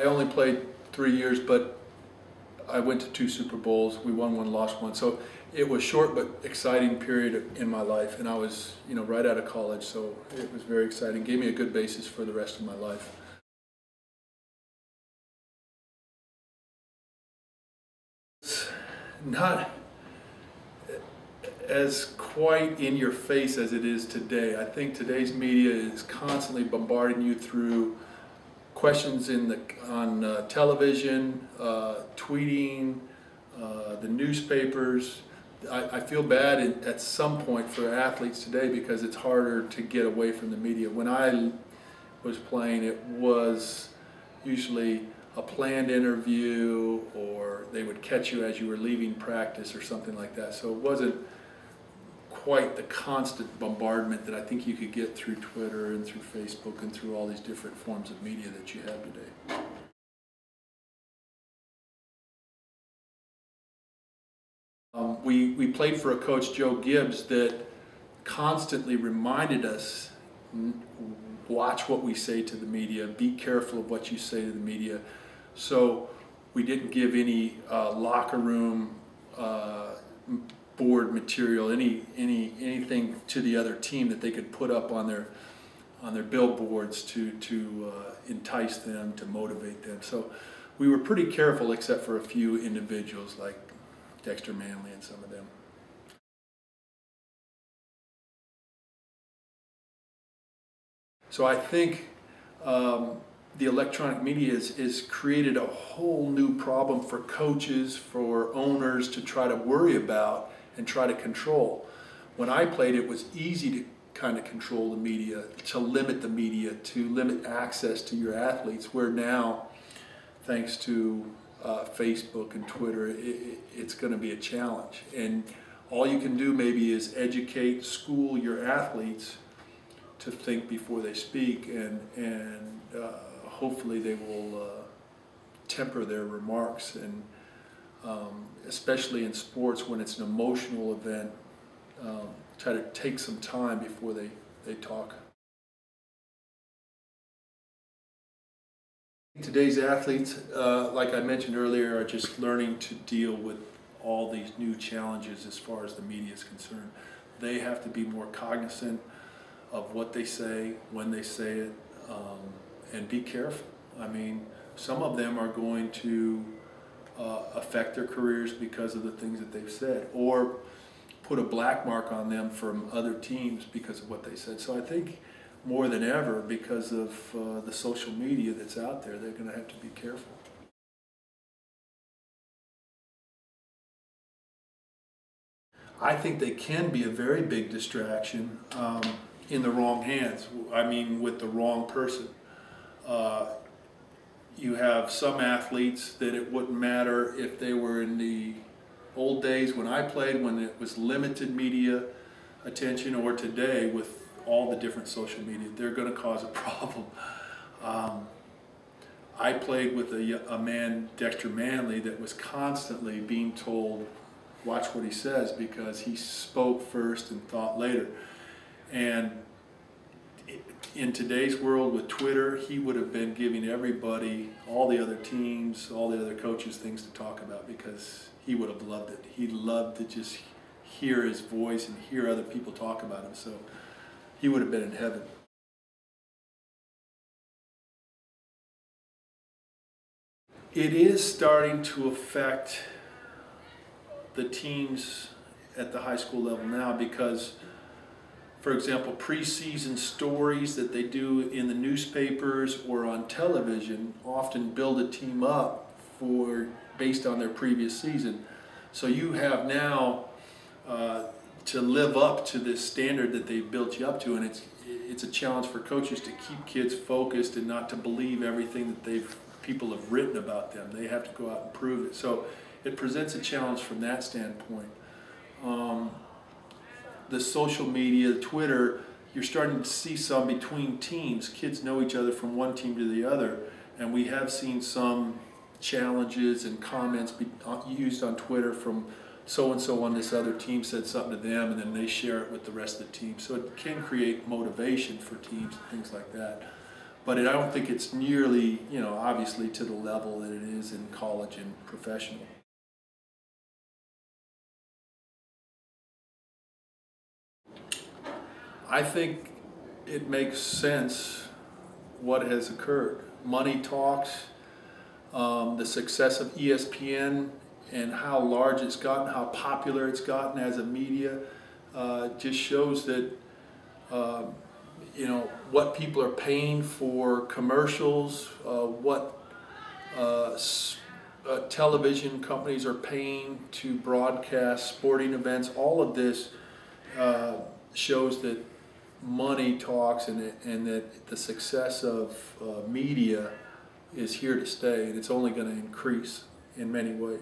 I only played 3 years, but I went to 2 Super Bowls. We won one, lost one. So it was short but exciting period in my life, and I was, right out of college, so it was very exciting. Gave me a good basis for the rest of my life. It's not as quite in your face as it is today. I think today's media is constantly bombarding you through questions on television, tweeting, the newspapers. I feel bad at some point for athletes today because it's harder to get away from the media. When I was playing, it was usually a planned interview, or they would catch you as you were leaving practice or something like that. So it wasn't quite the constant bombardment that I think you could get through Twitter and through Facebook and through all these different forms of media that you have today. We played for a coach, Joe Gibbs, that constantly reminded us, watch what we say to the media, be careful of what you say to the media. So we didn't give any locker room board material, anything to the other team that they could put up on their billboards to entice them, to motivate them. So we were pretty careful, except for a few individuals like Dexter Manley and some of them. So I think the electronic media has created a whole new problem for coaches, for owners to try to worry about and try to control. When I played, it was easy to kind of control the media, to limit the media, to limit access to your athletes, where now, thanks to Facebook and Twitter, it's going to be a challenge. And all you can do maybe is educate, school your athletes to think before they speak, and hopefully they will temper their remarks, and especially in sports when it's an emotional event, try to take some time before they talk. Today's athletes, like I mentioned earlier, are just learning to deal with all these new challenges as far as the media is concerned. They have to be more cognizant of what they say, when they say it, and be careful. I mean, some of them are going to affect their careers because of the things that they've said, or put a black mark on them from other teams because of what they said. So I think more than ever, because of the social media that's out there, they're going to have to be careful. I think they can be a very big distraction in the wrong hands. I mean, with the wrong person. You have some athletes that it wouldn't matter if they were in the old days when I played, when it was limited media attention, or today with all the different social media. They're going to cause a problem. I played with a man, Dexter Manley, that was constantly being told, watch what he says, because he spoke first and thought later. And in today's world with Twitter, he would have been giving everybody, all the other teams, all the other coaches, things to talk about, because he would have loved it. He loved to just hear his voice and hear other people talk about him. So he would have been in heaven. It is starting to affect the teams at the high school level now, because, for example, preseason stories that they do in the newspapers or on television often build a team up based on their previous season. So you have now to live up to this standard that they've built you up to, and it's a challenge for coaches to keep kids focused and not to believe everything that people have written about them. They have to go out and prove it. So it presents a challenge from that standpoint. The social media, Twitter, you're starting to see some between teams. Kids know each other from one team to the other, and we have seen some challenges and comments used on Twitter from so-and-so on this other team said something to them, and then they share it with the rest of the team. So it can create motivation for teams and things like that. but I don't think it's nearly, obviously to the level that it is in college and professional. I think it makes sense what has occurred. Money talks, the success of ESPN and how large it's gotten, how popular it's gotten as a media, just shows that what people are paying for commercials, what television companies are paying to broadcast sporting events. All of this shows that money talks, and that the success of media is here to stay, and it's only going to increase in many ways.